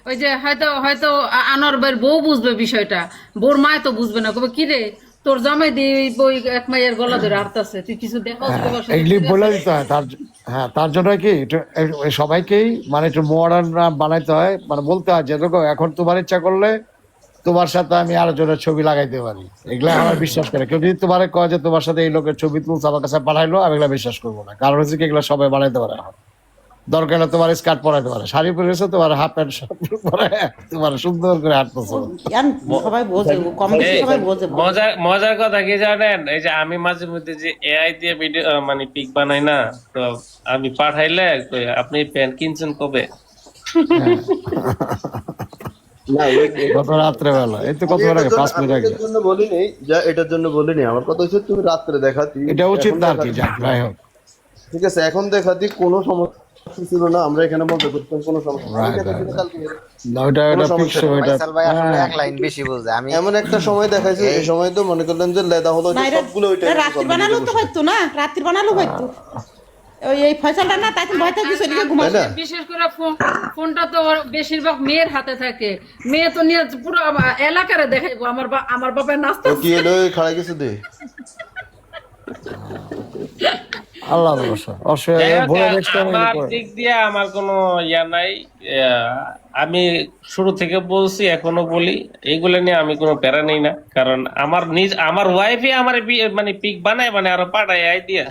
ওই যে হয়তো হয়তো আনোয়ার ভাইয়ের বউ বুঝবে বিষয়টা, বোর মায় তো বুঝবে না, কবে কি রে তোর জামাই দিয়ে বই এক মাইয়ের গলা ধরে হাঁটতাছে, তুই কিছু দেখাস হ্যাঁ, তোমার সাথে এগুলি ঠিক বলে আছে। দিতে হয় হ্যাঁ, তার জন্য কি সবাইকেই মানে একটু মডার্ন বানাইতে হয়, মানে বলতে হয় যে দেখো এখন তোমার ইচ্ছা করলে তোমার সাথে আমি আরো জনের ছবি লাগাইতে পারি, এগুলা আমার বিশ্বাস করে। কেউ যদি তোমার কয় যে তোমার সাথে এই লোকের ছবি তুলছে আমার কাছে পাঠাইলো, আমি এগুলা বিশ্বাস করবো না। কারণ হচ্ছে কি এগুলা সবাই বানাইতে পারে এখন। দরকার হলে তোমার স্কার্ট পরাইতে পারে, শাড়ি পরেছো, তোমার হাফ প্যান্ট পরে তোমার সুন্দর করে হাঁটতেছো। ইয়ান সবাই বোঝে, কম বেশি এই সবাই বোঝে বোঝে। মজার মজার কথা কি জানেন, এই যে আমি মাঝে মধ্যে যে এআই দিয়ে ভিডিও মানে পিক বানাই না, তো আমি পাঠাইলে কই, আপনি প্যান্ট কিনছেন কবে? হ্যাঁ, না গত রাত্রে বেলা, এই তো কত আগে, 5 মিনিট আমি আগে। এটার জন্য বলিনি, যা এটার জন্য বলিনি। আমার কথা হচ্ছে তুমি রাত্রে দেখাতি, এটা উচিত এখন না আর কি, দেখাতি, যাক যাই হোক। ঠিক আছে, এখন দেখাতি কোনো সমস্যা ছিল না, আমরা এখানে মজা করতাম, কোনো সমস্যা আমি রাইট দেখাচ্ছি রাইট। না কালকে, না ওইটা কোনো এটা সমস্যা ফিক্স, নেই। ওইটা ফয়সাল ভাই আসলে হ্যাঁ। এক লাইন বেশি বুঝে। আমি এমন একটা সময় দেখাইছে, এই সময় তো মনে করলেন যে লেদা হলো যে সবগুলো ওইটা রাত্রি বানালো তো হয়তো না, রাত্রি বানালো হয়তো ওই এই ফয়সালটা না, তাই তুমি ভয়টা দিছো এদিকে তাই ঘুমাস। না? বিশেষ করে ফোনটা তো ওর বেশিরভাগ মেয়ের হাতে থাকে, মেয়ে তো নিয়ে পুরো এলাকারে দেখাইবো আমার বাবার নাস্তা। ও কি হলো, খাড়া কিছু দে। আল্লাহ ভরসা, যাই হোক, ভুলে নেক্সট টাইম আমার দিক দিয়ে আমার কোনো ইয়া নাই। আমি শুরু থেকে বলছি, এখনো বলি, এইগুলো নিয়ে আমি কোনো প্যারা নেই না। কারণ আমার ওয়াইফই আমার মানে পিক বানায়, মানে আরো পাঠায় আই দিয়া।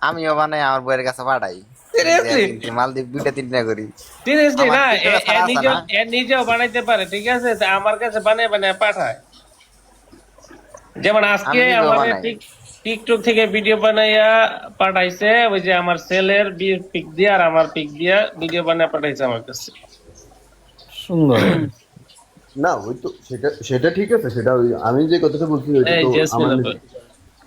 আমিও বানাই আমার বইয়ের কাছে পাঠাই। Seriously? মালদ্বীপ 2টা 3টা করি। সিরিয়াসলি আমার না, টিকটকে ছাড়া আছে না? এ নিজেও বানাইতে পারে, ঠিক আছে, তা আমার কাছে বানায় বানায় পাঠায়। যেমন আজকে আমি নিজেও আমার বানাই। টিকটক থেকে ভিডিও বানাইয়া পাঠাইছে, ওই যে আমার সেলের পিক দিয়া আর আমার পিক দিয়া ভিডিও বানায় পাঠাইছে আমার কাছে। সুন্দর। না ওই তো সেটা সেটা ঠিক আছে, সেটা আমি যে কথাটা বলছি ওইটা এই তো জেসমিন আমার আপা।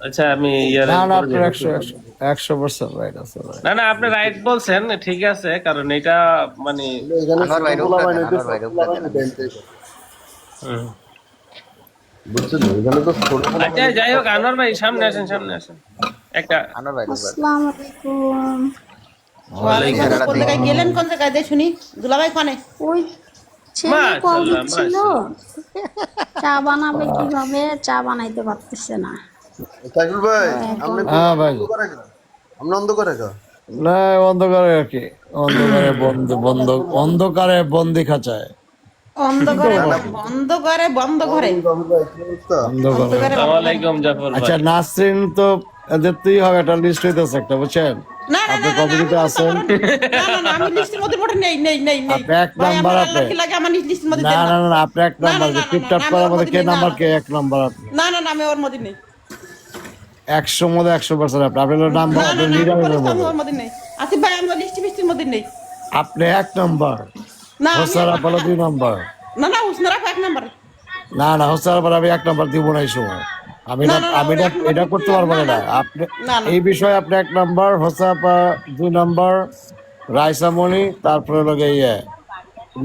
আচ্ছা, আমি ইয়ারে না না, পরে আপনার যাবো। 100% রাইট আছে ভাই। না না, আপনি রাইট বলছেন, ঠিক আছে, কারণ এটা মানে এখানে আনোয়ার ভাই ছোট উপরে পোলাপাইন দেন, হইতে আনোয়ার ভাই উপরে দেন। হুম। বুঝছেন না? এখানে তো ছোট আচ্ছা, পোলাপাইন যাই হোক, আনোয়ার ভাই সামনে আসেন, সামনে আসেন একটা। আনোয়ার ভাই উপরে দেন। আসসালামু আলাইকুম। ওয়ালাইকুম আসসালাম। কোন জায়গায় গেলেন, কোন জায়গায় দেয় শুনি? দুলাভাই কোনে? ওই ছেলে কল মাশাআল্লাহ, দিচ্ছিল, মাশাআল্লাহ। চা বানাবে কিভাবে, চা বানাইতে পারতেছে না। সাইফুল ভাই, আপনি হ্যাঁ ভাই। অন্ধকারে গা, আপনি অন্ধকারে গা। না, অন্ধকারে আর কি, অন্ধকারে অন্ধকারে বন্দি খাঁচায়। অন্ধকারে অন্ধকারে বন্ধ ঘরে, বাবু ভাই, কি অবস্থা? অন্ধকারে। অন্ধকারে আসসালামু আলাইকুম জাফর ভাই। আচ্ছা, নাসরিন তো এদের তুই হবে, একটা লিস্ট হইতেছে একটা, বুঝছেন? না না আপনি না না, আমি কমিটিতে বুঝতে আছেন। পারবো না। না না না, আমি লিস্টের মধ্যে পড়ে নেই নেই নেই নেই আপনি এক ভাই, নাম্বার, আমার আপনি আল্লাহ কি লাগে, আমার লিস্টের মধ্যে না দেন না না। না, আপনি এক না, নাম্বার, না, যে না, টিপটাপ না, করার আমি ওর মধ্যে কে মধ্যে নেই, নাম্বার, না, কে এক নাম্বার? আপনি না না না, আমি ওর মধ্যে নেই। 100 মধ্যে 100% আপনি, আপনার নাম্বার, না না আপনার না, আমি নিরামের বলেছি, আমি মধ্যে ওর মধ্যে নেই। আসিফ ভাই, আমি লিস্টের মধ্যে নেই। আপনি এক নাম্বার, না আমি হোসারা পালো 2 নাম্বার। না না, উসনারা এক নাম্বার। না না, হোসারা পালো আমি 1 নাম্বার দিব না এই সময়। আমি না না, না না, আমি ওর না, এক নাম্বার এটা করতে পারবো না। আপনি না না, এই বিষয়ে আপনি 1 নাম্বার, হোসাপা 2 নাম্বার, রাইসামণি, তারপরে লগে ইয়ে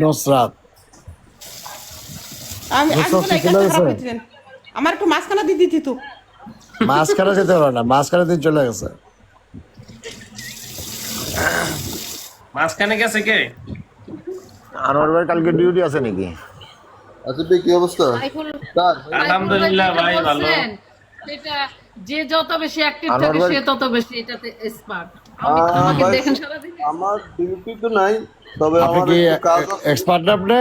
নুসরাত। আমি নুসরাত বলে কি এই চলে কাজটা গেছে? খারাপ করছিলেন। আমার একটু মাঝখানা দিয়ে দিতি তো। মাঝখানে যেতে পারে না, মাঝখানে দিন চলে গেছে। মাঝখানে গেছে কে? আনোয়ার ভাই কালকে ডিউটি আছে নাকি? আসিফ ভাই, কি অবস্থা? সাইফুল স্যার, আলহামদুলিল্লাহ ভাই, ভালো। সেটা যে যত বেশি অ্যাক্টিভ আনোয়ার থাকে ভাই- সে তত বেশি এটাতে এক্সপার্ট। আমাকে ভাই, দেখেন সারাদিন। আমার ডিউটি তো নাই, তবে আপনি আমার কি একটু কাজ আছে। এক্সপার্ট না আপনি?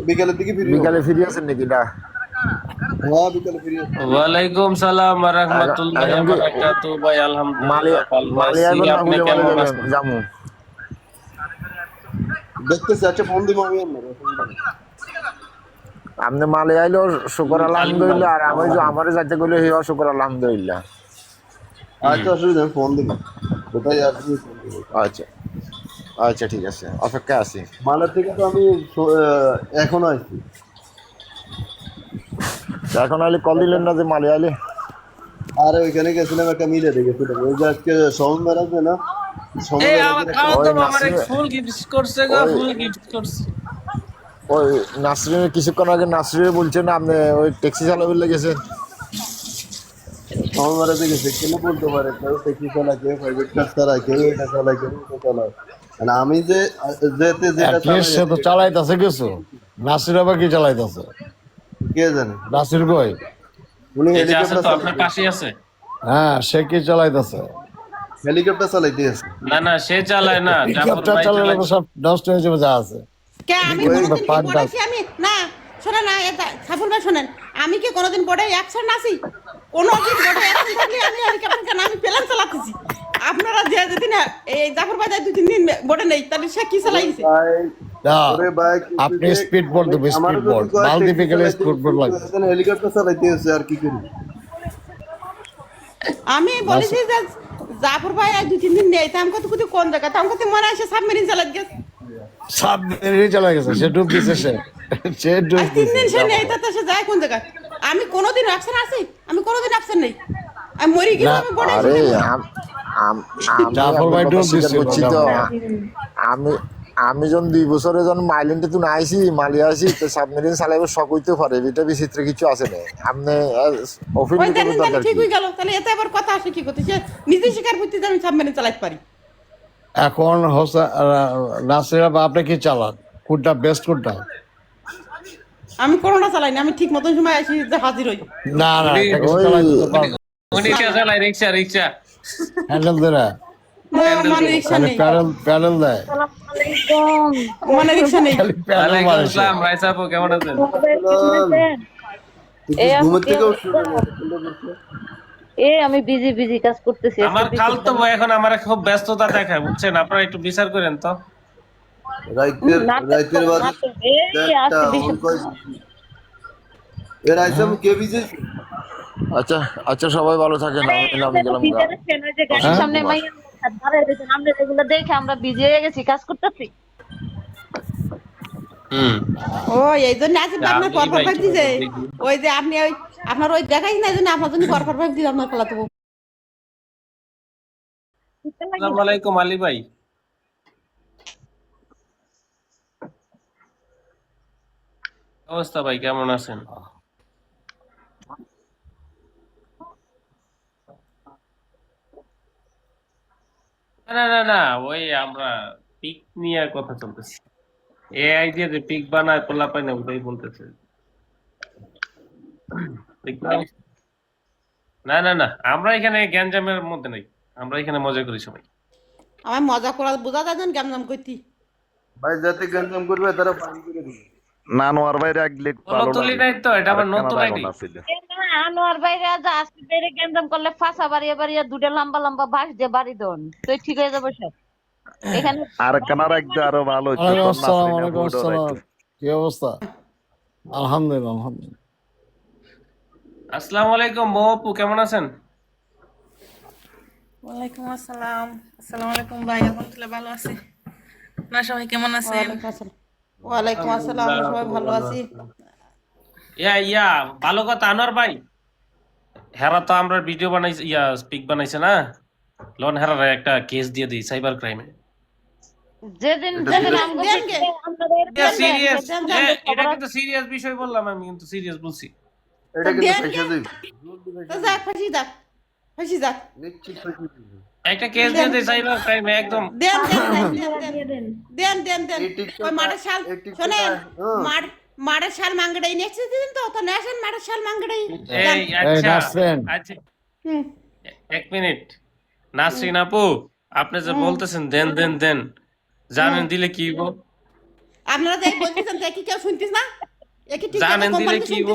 বিকালের দিকে ফিরি হবো। বিকালে ফিরে আছেন নাকি? না হ্যাঁ, বিকালে ফিরি হবো। ওয়ালাইকুম সালাম ওয়া রাহমাতুল্লাহি ওয়া বারাকাতুহু ভাই, আলহামদুলিল্লাহ ভালো আছি। আপনি কেমন আছেন? জামু দেখতেছি, আচ্ছা ফোন দিব আমি আপনার। আপনি মালে আইলো শুকর আলহামদুলিল্লাহ, আর আমি যে আমারে যাইতে গেলে হিও শুকর আলহামদুলিল্লাহ। আচ্ছা, অসুবিধা নেই, ফোন দিব। কোথায় আসছি ফোন দিব। আচ্ছা আচ্ছা, ঠিক আছে, অপেক্ষা আছি। মালের থেকে তো আমি এখনো আসছি। এখন আইলে কল দিলেন না যে মালে আইলে? আরে ওইখানে গেছিলাম, একটা মিলে দেখেছিলাম, ওই যে আজকে সোমবার আছে না, এই সোমবার আমার খাওয়া তো আমার এক ফুল গিফট করছে গো, ফুল গিফট করছে। ওই নাসরিনের কিছুক্ষণ আগে নাসরিন বলছেন আপনি ওই ট্যাক্সি চালাবে লেগেছেন। সোমবার আছে গেছে, কেন বলতে পারে, কেউ ট্যাক্সি চালায়, কেউ প্রাইভেট কার চালায়, কেউ এটা চালায়, কেউ ওটা চালায়। আর আমি যে যেতে যেটা অ্যাটলিস্ট সে তো চালাইতেছে কিছু। নাসির আবার কি চালাইতেছে? কে জানে, নাসির কই? উনি এই যে আছে হেলিকপ্টার তো আপনার পাশেই আছে। হ্যাঁ, সে কি চালাইতেছে? চালাইতে আছে। না সে চালায় না, জাফর হেলিকপ্টার ভাই চালালে চালায়। তো সব নষ্ট হয়ে যাবে যা আছে। কে আমি ওই কোনোদিন কি পাঁচ পড়াইছি আমি? না শোনেন না, এটা সাফুল ভাই শোনেন, আমি কি কোনোদিন বোর্ডে অ্যাকশন আছি? কোনোদিন বোর্ডে অ্যাকশন থাকলে আমি হেলিকপ্টার কেন আমি প্লেন চালাতেছি? আপনারা যে যেদিন এই জাফর ভাই 2-3 দিন বোর্ডে নেই, তাহলে সে কি চালাইছে? ভাই, না, ওরে ভাই, আপনি স্পিড বোর্ড দেবে, আমারও স্পিড যদি বোর্ড কয় মালদ্বীপে গেলে ট্যাক্সি স্পিড বোর্ড লাগবে। চালাইতে হেলিকপ্টার চালাইতে আছে, আর কি করি? আমি বলেছি যে জাফর ভাই 2-3 দিন নেই, তা আমাকে তো কোন জায়গা, তা আমাকে মনে হয় সে সাবমেরিন চালাতে গেছে। সাবমেরিনে চালা গেছে, সে ডুব দিছে, সে ডুব আর 3 দিছে। দিন সে নেই, তাতে সে যায় কোন জায়গায়? আমি কোনোদিন অ্যাকশন আছি? আমি কোনোদিন অ্যাকশন নেই। আমি মরি গেলাম, আমি বোর্ডে আরে এসে আমি জাফর ভাই আপনার ডুব কথা স্বীকার দিছিল, করছি তো। আমি আমি যখন 2 বছরে যখন মাইল্যান্ডে তুই আইসি, মালিয়া আইসি, তো সাবমেরিন চালাইবে শখ হইতে পারে, এটা বিচিত্র কিছু আছে না। আপনি ওই অফিস দেখেন, তাহলে দরকার ঠিক কি? হয়ে গেল। তাহলে এতে আবার কথা আসে কি করতে? সে নিজে স্বীকার করতে যে আমি সাবমেরিন চালাতে পারি। এখন নাসিরা বা আপনি কি চালান? কোনটা বেস্ট কোনটা? আমি কোনোটা চালাই না, আমি ঠিক মতন সময় আসি যে হাজির হই। না না, উনি- এটা কিছু ওই- চালাইতে তো পারবে। উনি কে চালায়? রিক্সা। হ্যান্ডেল ধরে মানে রিক্সা খালি নেই, প্যাডেল দেয়, মানে রিক্সা নেই। খালি প্যাডেল ওয়ালাইকুম মারে সে। আসসালাম, রাইসা আপু কেমন আছেন? ঘুমের থেকে উঠছো না? আমি বিজি কাজ করতেছি। আমার খালতো ভাই এখন আমার খুব ব্যস্ততা দেখায়, বুঝছেন? আপনারা একটু বিচার করেন তো। রাইতের বাজে কে বিজে? আচ্ছা আচ্ছা, সবাই ভালো থাকেন, আমি গেলাম গা। সামনে মাইয়া দাঁড়ায় রয়েছেন, আমরা এগুলো দেখে আমরা বিজি হয়ে গেছি, কাজ করতেছি। ও এই জন্য আসি আপনার আমি পরপর ভাই ভাগ দিছে। দেখি। ওই যে আপনি ওই আপনার ওই দেখাই না, এই জন্য আপনার জন্য পরপর ভাগ দিছে আপনার খেলা তো। আসসালামু আলাইকুম আলী ভাই। অবস্থা ভাই, কেমন আছেন? না ওই আমরা পিক নিয়ে কথা চলতেছে। এআই দিয়ে যে পিক বানায় পোলা পায় না, ওটাই বলতেছে। না আমরা এখানে গ্যাঞ্জামের মধ্যে নাই, আমরা এখানে মজা করি সবাই। আমার মজা করা বোঝা যায় না, কেমন করতি। ভাই যাতে গঞ্জাম করবে তারা ফাইন করে দিবে। নানোয়ার ভাই রাখলে ভালো নতুনই নাই তো, এটা আমার নতুন আইডি। আনোয়ার বাইরে যা আজকে বাইরে গেঞ্জাম করলে ফাঁসা বাড়িয়ে দুটো লম্বা বাঁশ দিয়ে বাড়ি দেন, তুই ঠিক হয়ে যাবে সব। এখানে আর কানা রাখতে আরো ভালো হতো। ওয়ালাইকুম আসসালাম, ওয়ালাইকুম আসসালাম। কি অবস্থা? আলহামদুলিল্লাহ। আসসালামু আলাইকুম বউ আপু, কেমন আছেন? ওয়ালাইকুম আসসালাম। আসসালামু আলাইকুম ভাই, আলহামদুলিল্লাহ ভালো আছি। না সবাই কেমন আছেন? ওয়ালাইকুম আসসালাম, আমরা সবাই ভালো আছি। ইয়া ভালো কথা। আনোয়ার ভাই, হেরা তো আমরা ভিডিও বানাইছে, স্পিক বানাইছে না, লোন হেরার একটা কেস দিয়ে দিই সাইবার ক্রাইমে। যেদিন সিরিয়াস, এটা কিন্তু সিরিয়াস বিষয় বললাম, আমি কিন্তু সিরিয়াস বলছি। এটা কিন্তু পয়সা দিবে, তো যাক, ফাঁসি যাক, ফাঁসি যাক। নিশ্চিত পয়সা দিবে। একটা কেস দিয়ে দিই সাইবার ক্রাইমে একদম। দেন ওই মাঠের শাল শোনেন, মাঠের শাল মাঙ্গড়াই নেক্সট দিন তো নেছেন মাঠের শাল মাঙ্গড়াই। এই আচ্ছা নাসরিন। আচ্ছা, এক মিনিট। নাসরিন আপু, আপনি যে বলতেছেন দেন জানেন দিলে কি হইব? আপনারা যাই বলতেছেন তাই কি কেউ শুনতিস না? একই ঠিক জানেন দিলে কি হইব?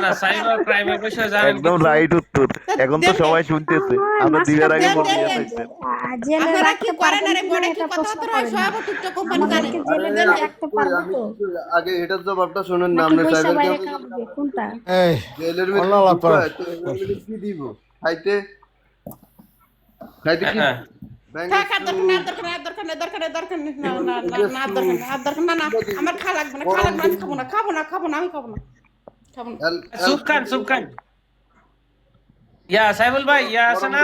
না সাইবার ক্রাইমের বিষয়ে জানেন একদম রাইট উত্তর। এখন তো সবাই শুনতেছে, আমরা দিনের আগে বলে দিয়েছি। আপনারা কি করেন? আরে বড় কি কথাবার্তা হয় সব টিকটক কোম্পানি জানে। আগে এটার জবাবটা শুনেন না, আমরা সাইবার এই জেলের আল্লাহ আল্লাহ করো। মধ্যে কি দিব খাইতে খাইতে কি হ্যাঁ। থাক, আর দরকার নেই, না, আমার খা লাগবে না, আমি খাবো না। সুপ খান। সাইবুল ভাই, আছে না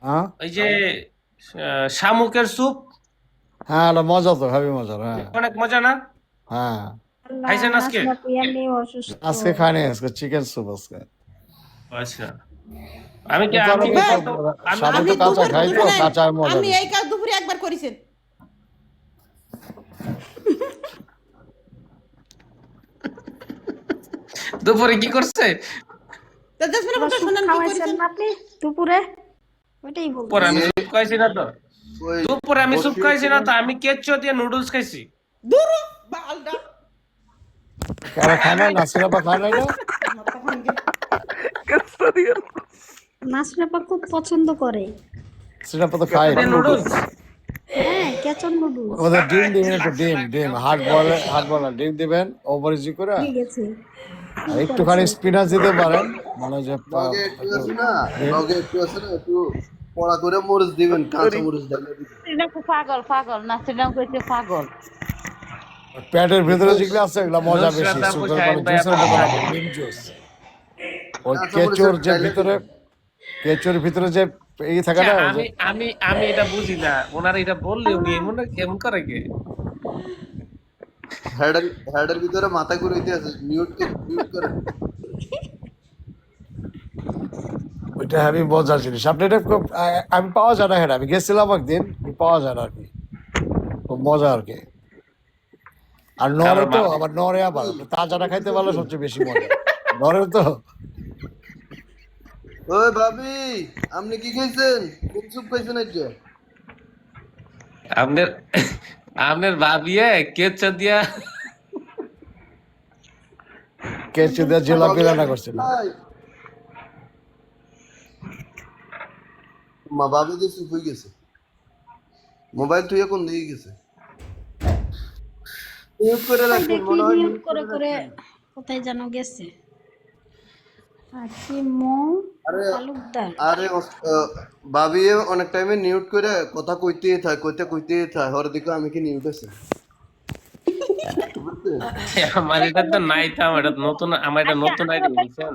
হ্যাঁ ওই যে শামুকের স্যুপ, হ্যাঁ, এটা মজা তো, হেবি মজা। হ্যাঁ অনেক মজা না? হ্যাঁ, খাইছেন আজকে? আজকে খাইনি, আজকে চিকেন স্যুপ আজকে। আচ্ছা, আমি কি আমি তো কাঁচা খাই তো, কাঁচা মজা। আমি এই কাজ দুপুরে একবার করেছেন? দুপুরে কি করছে? তা জেসমিন আপু আবার স্যুপ শোনেন কি খাওয়াইছেন করেছেন? না আপনি দুপুরে? ওইটাই বলতে দুপুরে আমি স্যুপ খাইছি না তো। ওই দুপুরে আমি স্যুপ খাইছি না তো, বসিয়েছিলেন। আমি কেচ্চো দিয়ে নুডলস খাইছি। দূর বালটা কারা খায় না? নাসির আপা খায় নাই না? তখন কি নাসরিন আপা খুব পছন্দ করে। নাসির আপা তো খায় না। নুডলস হ্যাঁ, কেচন নুডলস ওদের ডিম দিবেন, একটু ডিম হার্ড বলে ডিম দিবেন ওভারজি করে, ঠিক আছে। আর একটুখানি স্পিনাচ দিতে পারেন, মানে যে লগে একটু আছে না, লগে একটু আছে না, একটু পড়া করে মরিচ দিবেন, কাঁচা মরিচ দিবেন। নাসরিন আপু পাগল পাগল, নাসরিন আপু কইছে পাগল। পেটের ভেতরে যেগুলো আছে এগুলো মজা বেশি। নুসরাত আপু, সুগার শাহিন মানে ভাই জুসের আপনি মতো খান। ডিম জুস। ওই কেচোর যে ভিতরে, কেচোর ভিতরে যে এই থাকে না, ওই যে আমি আমি আমি এটা বুঝি না, ওনারা এটা বললে উনি এমন করে কে? হেডের ভিতরে মাথা ঘুরাইতে আছে, মিউট করে। ওইটা আমি মজার জিনিস। আপনি এটা আমি পাওয়া যায় না, হ্যাঁ আমি গেছিলাম একদিন, পাওয়া যায় না আর কি, খুব মজা আর কি। আর নরে তো আবার নরে আবার তাজাটা খাইতে পারলে সবচেয়ে বেশি মজা। নরে তো ওই ভাবি, আপনি কি খাইছেন? কোন স্যুপ খাইছেন আজকে? আপনার আপনার ভাবিয়ে কেচ্চো দিয়া কেচি দিয়ে জিলাপি রান্না করছিল। মা ভাবি যে স্যুপ হয়ে গেছে। মোবাইল তুই কোন দিকে গেছে? মিউট করে রাখবেন, মনে হয় মিউট করে করে কোথায় যেন গেছে। আর কি মৌ তালুকদার। আরে ভাবি অনেক টাইমে মিউট করে কথা কইতেই থাকে, হর দিকে আমি কি মিউট আছে? আমার এটা তো নাই, তো আমার এটা নতুন, আমার এটা নতুন আইডি বুঝছেন?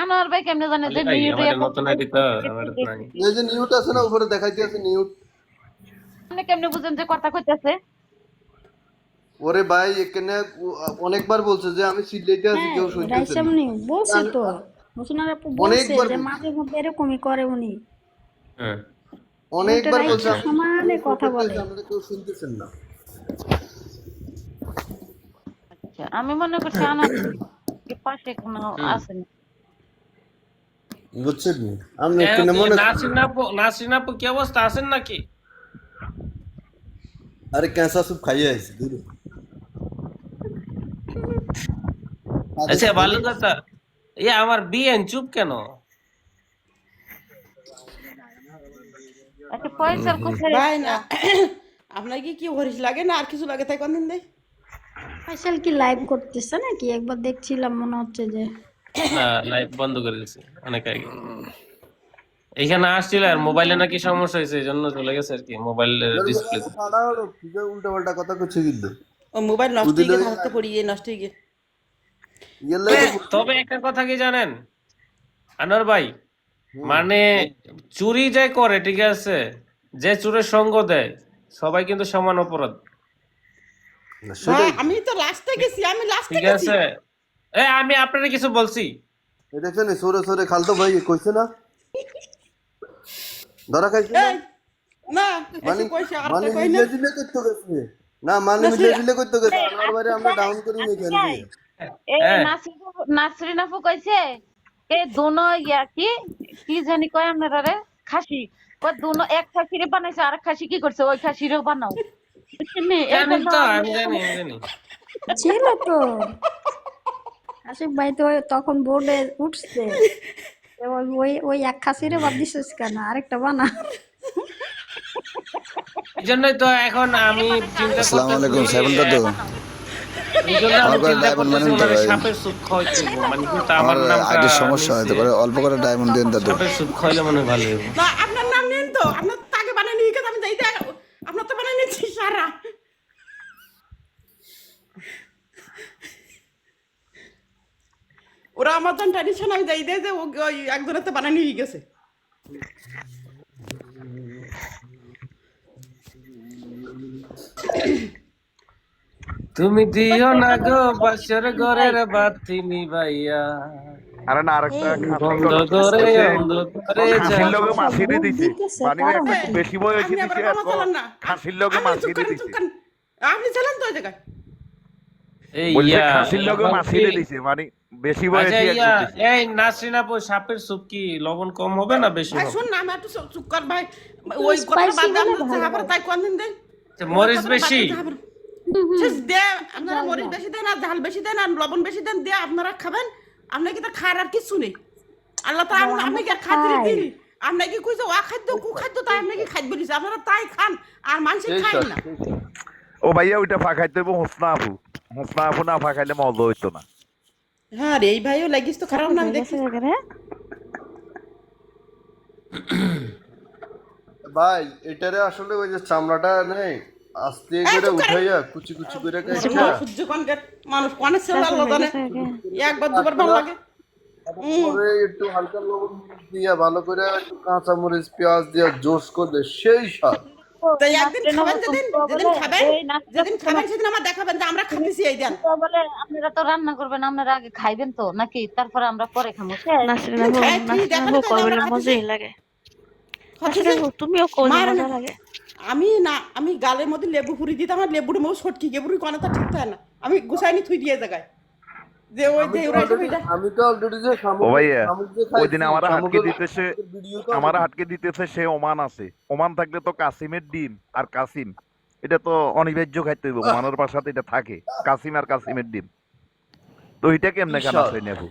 আনোয়ার ভাই কেমনে জানে যে ভাই, মিউট আমার এটা নতুন আইডি তো, আমার এটা নাই। এই যে মিউট আছে না উপরে দেখাইতে আছে মিউট। আপনি কেমনে বুঝেন যে কথা কইতাছে? ওরে ভাই এখানে অনেকবার বলছে যে আমি সিলেটে আছি, কেউ শুনতেছে না। রাইসামনি বলছে তো, হোসনার আপু বলছে অনেকবার যে মাঝে মধ্যে এরকমই করে উনি। হ্যাঁ, অনেকবার বলছে রাইসা সমানে কথা বলে। আমরা কেউ শুনতেছেন না। আচ্ছা, আমি মনে করছি আনোয়ার ভাইয়ের পাশে কোনো আছে না। বুঝছেন নি? আমি এখানে মনে নাসরিন আপু কি অবস্থা, আছেন নাকি? আরে ক্যাঁচা স্যুপ খাইয়ে আইছি দূরে। আচ্ছা, ভালো কথা। আমার বিয়েন চুপ কেন? আচ্ছা, পয়সার কোথায়? ভাই না আপনার কি হরিশ লাগে না আর কিছু লাগে তাই কোনদিন দেয়? ফাইসাল কি লাইভ করতেছে নাকি? একবার দেখছিলাম মনে হচ্ছে যে না, লাইভ বন্ধ করে দিয়েছি অনেক আগে। এখানে আসছিল আর মোবাইলে নাকি সমস্যা হয়েছে, এই জন্য চলে গেছে আর কি, মোবাইলের ডিসপ্লে। উল্টা পাল্টা কথা করছে কিন্তু। ও মোবাইল নষ্ট হয়ে গিয়ে হাতে পড়িয়ে নষ্ট হয়ে গিয়ে। তবে একটা কথা কি জানেন আনোয়ার ভাই, মানে চুরি যে করে, ঠিক আছে, যে চুরের সঙ্গ দেয় সবাই কিন্তু সমান অপরাধ, ভাই আমি তো লাস্টে গেছি, আমি লাস্টে ঠিক গেছি। আছে? আমি আপনারে কিছু বলছি? দেখছেন সরে সরে খালতো ভাই কইছে না, ধরা খাইছে না। এই না মানে এসে কইছে আর মানে তো কই না। মিলে দিলে করতে গেছে না, মানে মিলে দিলে করতে গেছে। আমার বাড়ি আমরা ডাউন করি নি কেন দিয়ে। নাসরিন আপু কইছে এই দোনো কি জানি কয় আপনারা রে খাসি, কয় দোনো এক খাসিরে বানাইছে, আর খাসি কি করছে ওই খাসিরেও বানাও। জানি তো, আমি জানি। ছিল তো আশিক ভাই তো তখন বোর্ডে উঠছে, ওই ওই এক খাসিরে বাদ দিছিস কেন, আরেকটা বানা। এই জন্যই তো এখন আমি চিন্তা করতেছি, এই জন্য আমি চিন্তা করতেছি ওনারে সাপের স্যুপ খাওয়াইতে হইবো। মানে কিন্তু আমার নামটা সমস্যা হয়তো করে, অল্প করে ডায়মন্ড দেন দাদু, সাপের স্যুপ খাইলে মনে হয় ভালো হবে। না আপনার নাম নেন তো, আপনার তাকে বানাই নিয়ে গেছে, আমি যাইতে আপনার তো বানাই নিয়েছি সারা। ওরা আমার তো ট্র্যাডিশন, আমি যাই দেয় যে ওই একজনের তো বানাই নিয়ে গেছে। তুমি দিও না গো বাসর ঘরের বাতি নিভাইয়া, আরে না আরেকটা বন্ধ করে খাসির যা। লগে মাছিরে দিছে দিতেছে, মানে কারণ একটু কি? বেশি বয়সী আপনি আবার দিছে কথা বলেন না। খাসির লগে আপনি চুপ মাছিরে করেন, দিছে চুপ করেন। আপনি ছিলেন তো ওই জায়গায়। এই বলছে ইয়া, খাসির লগে এখন মাছিরে কি- দিছে মানে বেশি আচ্ছা বয়সী ইয়া, একজন দিছে। এই নাসরিন আপু, সাপের স্যুপ কি লবণ কম হবে না বেশি ভাই হবে? শুন না, আমি একটু চুপ কর ভাই। ওই কথা spicy বাদ দেন, হলে ভালো তারপরে হয়। তাই কোনদিন দেন। আচ্ছা, মরিচ বেশি? আপনারা মরিচ বেশি দেন আর ঝাল বেশি দেন আর লবণ বেশি দেন, দিয়ে আপনারা খাবেন। আপনার কি তো খার আর কিছু নেই। আল্লাহ তো আমরা আপনি কি তো খাদ্য খাই। দিন? আপনি কি কইছে ও খাদ্য কু খাদ্য, তাই আপনি কি খাদ্য দিছে? আপনারা তাই খান আর মানুষ খায় না। ও ভাইয়া ওইটা ফাঁকাইতে হইব হোসনা আপু না ফাঁকাইলে মজা হইতো না। হ্যাঁ রে, এই ভাইও লাগিস তো খারাপ না, আমি দেখছি। ভাই এটারে আসলে ওই যে চামড়াটা নেই আস্তে করে উঠাইয়া কুচি কুচি করে কাইটা সহ্য কনকে মানুষ কোনে সেল আল্লাহ জানে। একবার দুবার ভালো লাগে। পরে একটু হালকা লবণ দিয়া ভালো করে একটু কাঁচা মরিচ পেঁয়াজ দিয়া জোস করে সেই স্বাদ। তাই একদিন খাবেন, যেদিন যেদিন খাবেন সেদিন আমার দেখাবেন যে আমরা খাইছি এই দেন। বলে আপনারা তো রান্না করবেন, আপনারা আগে খাইবেন তো নাকি, তারপরে আমরা পরে খাবো। আমি না, আমি গালের মধ্যে লেবু ফুরি দিতাম, আমার লেবুর মৌ সটকি গেবুরি কোনা তো ঠিক থাকে না, আমি গুছাইনি থুই দিয়ে জায়গায় যে ওই যে আমি তো অলরেডি যে ও ভাইয়া ওই দিন আমার হাটকে দিতেছে সে ওমান আছে। ওমান থাকলে তো কাসিমের ডিম আর কাসিম এটা তো অনিবার্য খাইতে হইব, ওমানের বাসাতে এটা থাকে কাসিম আর কাসিমের ডিম। তো এটা কেমনে কেন আছে নেবো?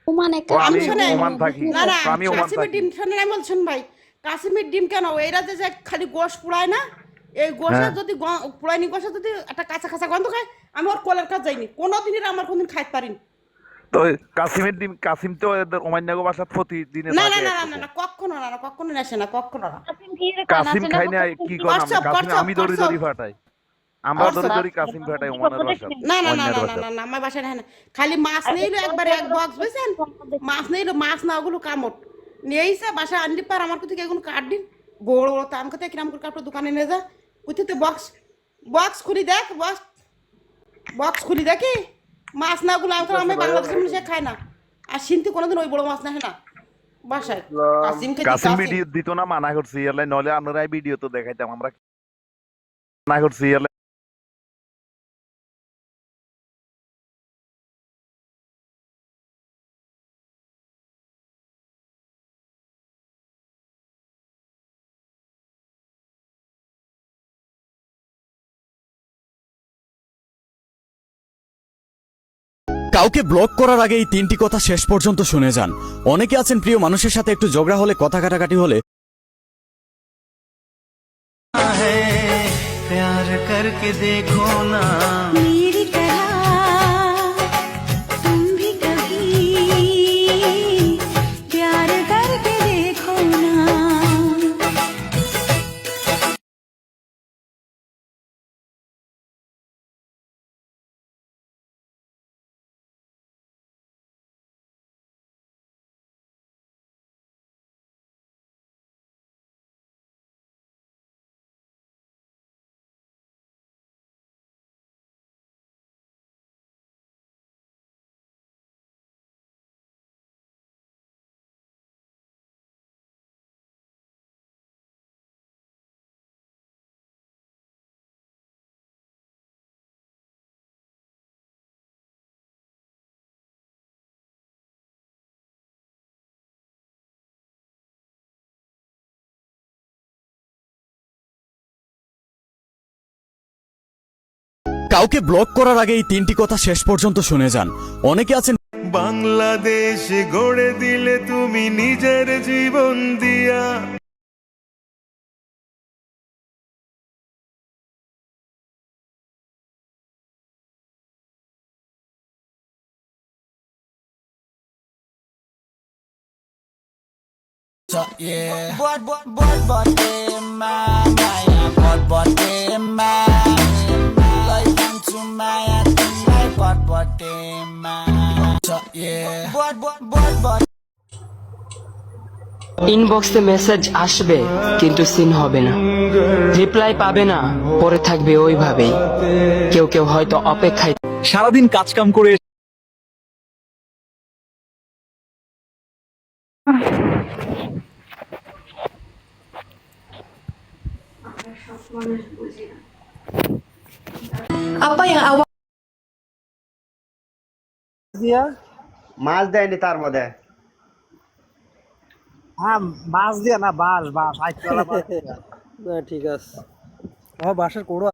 ওমানে ও আমি শোনেন। ওমান থাকি, না না, তো আমি ওমান কাশ্মীর থাকি। ডিম শোনেন, আমি বলছেন ভাই কাশ্মীর ডিম কেন, এরা যে খালি গোশ পুড়ায় না, এই গোশা যদি পুড়াইনি গোশা যদি একটা কাঁচা কাঁচা গন্ধ খায়, আমি ওর কলের কাজ যাইনি কোনোদিনই, আমার কোনদিন খাইতে পারিনি। তো কাসিমের ডিম কাসিম তো এদের ওমান্যাগো বাসাত প্রতিদিনে না না থাকে না না একরকম। না, কখনো না, কখনো আসে না, কখনো না। কাসিম খাই না কি কোন কচ্ছপ, কাসিম আমি দড়ি কচ্ছপ। দড়ি ফাটাই, আমরা কচ্ছপ। দড়ি দড়ি কাসিম ফাটাই ওমানের বাসাত। না না না অন্যের না বাসাত। না না, আমার বাসায় না, খালি মাছ নিলো একবার এক বক্স, বুঝছেন? মাছ নিলো, মাছ না ওগুলো কামড় নিয়েইছে বাসা আনলি পার, আমার কোথায় এগুলো কাট দিন বড় বড়, তো আমাকে কিরাম করে কাপড় দোকানে নিয়ে যা, কোথাতে বক্স খুলি দেখ, বক্স খুলি দেখি মাছ না ওগুলো, আমি বাংলাদেশের মানুষ খাই না, আর সিনতে কোনোদিন ওই বড় মাছ না না বাসায়। কাসিমকে দিই, কাসিম কাসিম। ভিডিও দিত না, মানা করছি ইয়ারলাই, নলে আপনারাই ভিডিও তো দেখাইতাম আমরা, মানা করছি ইয়ারলাই। কাউকে ব্লক করার আগে এই 3টি কথা শেষ পর্যন্ত শুনে যান। অনেকে আছেন প্রিয় মানুষের সাথে একটু ঝগড়া হলে, কথা কাটাকাটি হলে प्यार करके देखो ना मेरी तरह तुम भी कभी प्यार करके देखो ना। কাউকে ব্লক করার আগে এই 3টি কথা শেষ পর্যন্ত শুনে যান। অনেকে আছেন বাংলাদেশ গড়ে দিলে তুমি নিজের জীবন দিয়া ইনবক্সে মেসেজ আসবে কিন্তু সিন হবে না, রিপ্লাই পাবে না, পরে থাকবে ওইভাবেই। কেউ কেউ হয়তো অপেক্ষায় সারাদিন কাজ কাম করে Apa yang awak দিয়া মাছ দেয়নি তার মধ্যে। হ্যাঁ মাছ দিয়া না বাঁশ বাঁশ আইতলা বাঁশ। ঠিক আছে আমার বাঁশের কোড়ো